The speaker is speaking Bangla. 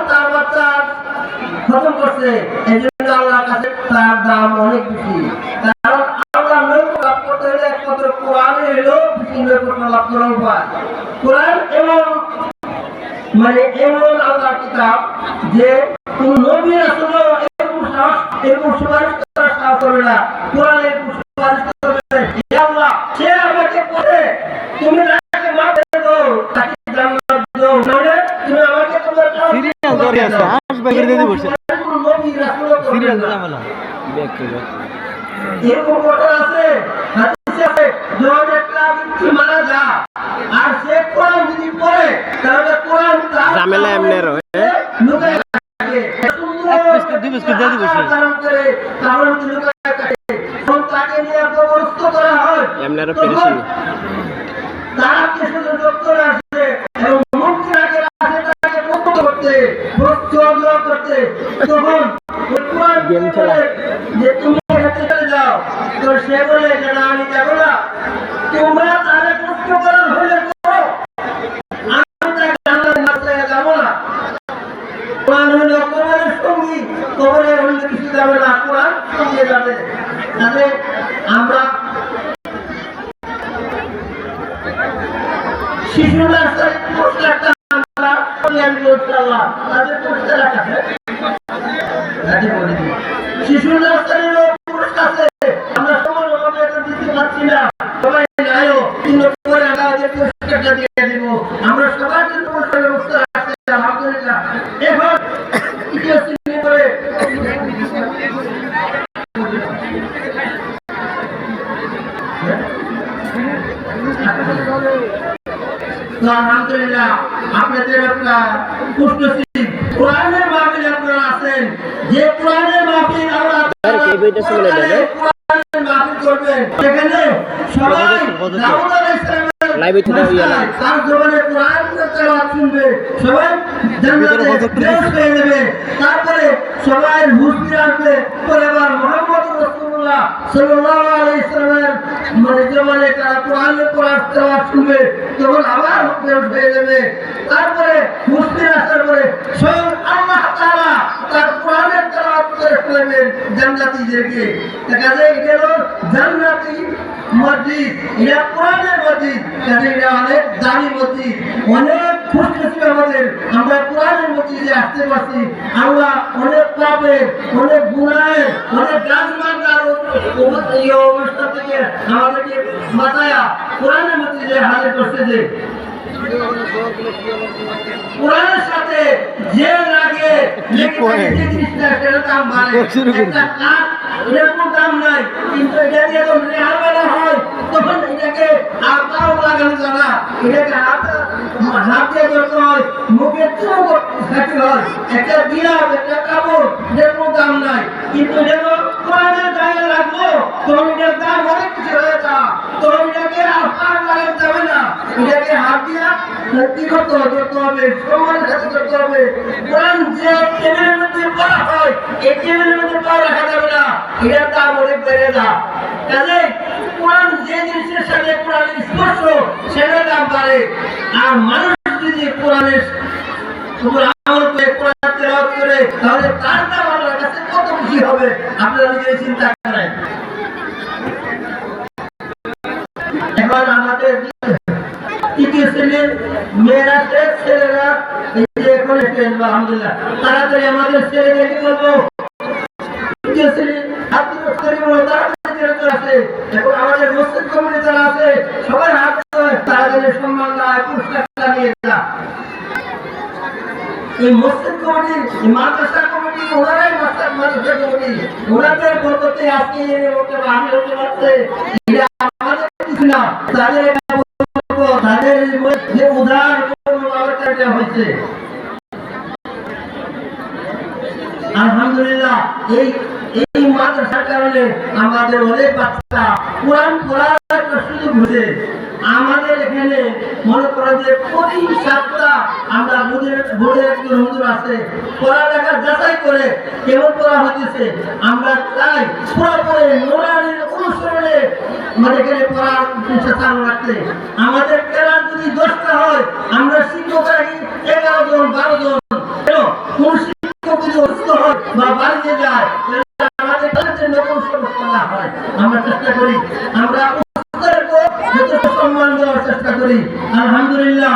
তার বাচ্চা খতম করছে, এই জন্য আল্লাহর কাছে তার দাম অনেক বেশি। কারণ আল্লাহ নৈকট্য লাভ করতে হলে একমাত্র কোরআনে এলো বেশি নৈকট্য লাভ করার উপায়। কোরআন এমন এমন আল্লাহর কিতাব যে কোন নবী রাসূল এরকম সুপারিশ করার সাহস করবে না। কোরআন এরকম সুপারিশ করবে, হে আল্লাহ সে আমাকে পড়ে তুমি তাকে মাফ করে দাও, তাকে জান্নাত দাও, তাহলে তুমি আমাকে তোমার সিরিয়াল ধরে আছে আসবে করে দিয়ে বসে নবী রাসূল সিরিয়াল জামালা ব্যক্তিগত এরকম কথা আছে, হাদিসে আছে, যখন একটা ব্যক্তি মারা যায় আর সে কোরআন যদি পড়ে তাহলে কোরআন তার ঝামেলা এমনে রয়ে লুকায় থাকে, এক বিস্কুট দুই বিস্কুট দিয়ে দিবি কারণ করে তাহলে লুকায় থাকে, তখন তাকে নিয়ে অপগ্রস্ত করা হয়, এমনে আরো পেরেশানি তারা কিছু যোগ করে আসে এবং মুক্তিরাকে আসে তাকে প্রস্তুত করতে প্রস্তুত করতে, তখন কোরআন গেম খেলা যে তুমি হেঁটে চলে যাও, তো সে বলে যে না আমি যাবো না, তোমরা তারা প্রশ্ন করার হলে করো, আমি তাকে জান্নাতে মাত্রায় যাবো না। কোরআন হলো কবরের সঙ্গী, কবরের অন্য কিছু যাবে না, কোরআন সঙ্গে যাবে। তাহলে আমরা শিশুরা পোস্টারটা আমরা ইনশাআল্লাহ তাদের পোস্টার রাখা আছে, শিশুরা পুরস্কার আছে, আমরা সমানভাবে এটা দিতে পারছি না, সবাই নাইও কিন্তু পরে আমাদের পুরস্কারটা দিয়ে দিব, আমরা সবাই কিন্তু পুরস্কার ব্যবস্থা রাখছি আলহামদুলিল্লাহ। এখন ইতিহাস নিয়ে করে আলহামদুলিল্লাহ আপনাদের একটা পুষ্টি কোরআনের মাহফিল আপনারা আছেন, যে কোরআনের মাহফিল আমরা মাহফিল করবেন, সেখানে সবাই দাউদ আলাইহিস সালামের তার জবানে কোরআন তেলাওয়াত শুনবে, সবাই জান্নাতে প্রবেশ পেয়ে যাবে, তারপরে সবাই হুঁশ ফিরে আসবে, পরে আবার মুহাম্মদ রাসূলুল্লাহ সাল্লাল্লাহু আলাইহি সাল্লামের জবানে তারা কোরআনের তেলাওয়াত শুনবে, তখন আবার হুঁশ হয়ে যাবে, তারপরে হুঁশ ফিরে আসার পরে স্বয়ং আল্লাহ তাআলা তার কোরআনের তেলাওয়াত করে শোনাবেন জান্নাতীদেরকে। কাজে এটা হলো জান্নাতি মসজিদ, এটা কোরআনের মসজিদ, কাজে এটা অনেক দামি মসজিদ, অনেক খুশি আমাদের আমরা কোরআনের মসজিদে আসতে পারছি। আল্লাহ অনেক পাপের, অনেক গুনাহের, অনেক গাছমান্দার এই অবস্থা থেকে আমাদেরকে বাঁচায়া কোরআনের মসজিদে হাজির করছে। যে কোরআনের সাথে যে লাগে সেটা দাম বাড়ে, একটা কাঠ এরকম দাম নাই, কিন্তু এটা দিয়ে যখন রেহার বেলা হয় তখন এটাকে আপাও লাগানো যায় না, এটাকে হাত দিয়ে ধরতে হয়, মুখে চুপ থাকতে হয়, একটা গিলাপ একটা কাপড় এরকম দাম নাই, কিন্তু যখন কোরআনের গায়ে লাগলো তখন এটার দাম অনেক কিছু হয়ে যায়, তখন এটাকে আপনার লাগাতে যাবে না, এটাকে হাত দিয়ে কি করতে হবে, সময়ের সাথে করতে হবে। কোরআন যে টেবিলের মধ্যে পড়া হয় এই টেবিলের মধ্যে পা রাখা যাবে না, এটার দাম অনেক বেড়ে যায়। কাজে কোরআন যে জিনিসের সাথে কোরআনের স্পর্শ সেটার দাম বাড়ে, আর মানুষ যদি কোরআনের আমল করে কোরআন তেলাওয়াত করে তাহলে তার দাম আল্লাহর কাছে কত বেশি হবে আপনারা নিজেই চিন্তা করেন। এখন আমাদের তৃতীয় শ্রেণীর মেয়েরা ছেলেরা এখন আলহামদুলিল্লাহ তাড়াতাড়ি আমাদের ছেলেদেরকে বলবো তৃতীয় শ্রেণীর আছে, এখন আমাদের মসজিদ কমিটি যারা আছে সবাই হাত তাদের সম্মান দেয়, পুরস্কার নিয়ে যায়। এই মসজিদ কমিটি মাদ্রাসা কমিটি ওনারাই মাদ্রাসা কমিটি, ওনাদের বলতে আজকে আমি হতে পারছে এটা আমাদের কিছু না, তাদের তাদের যে উদাহরণ হয়েছে আলহামদুলিল্লাহ। এই মাদ্রাসার কারণে আমাদের অনেক বাচ্চা কোরআন পড়ার সুযোগ হয়েছে। আমাদের এখানে মনে করো যে প্রতি সপ্তাহ আমরা বোর্ডের একজন হুজুর আছে, পড়ালেখা যাচাই করে কেমন পড়া হইতেছে, আমরা চাই পুরোপুরি নোরানির অনুসরণে আমাদের এখানে পড়ার চেষ্টা চালু রাখতে। আমাদের ক্লাস যদি 10টা হয় আমরা শিক্ষক রাখি 11 জন 12 জন, হয় বা বাড়িয়ে যায়, আমাদের কাছে নতুন সমস্যা না হয় আমরা চেষ্টা করি, আমরা যথেষ্ট সম্মান দেওয়ার চেষ্টা করি। আলহামদুলিল্লাহ।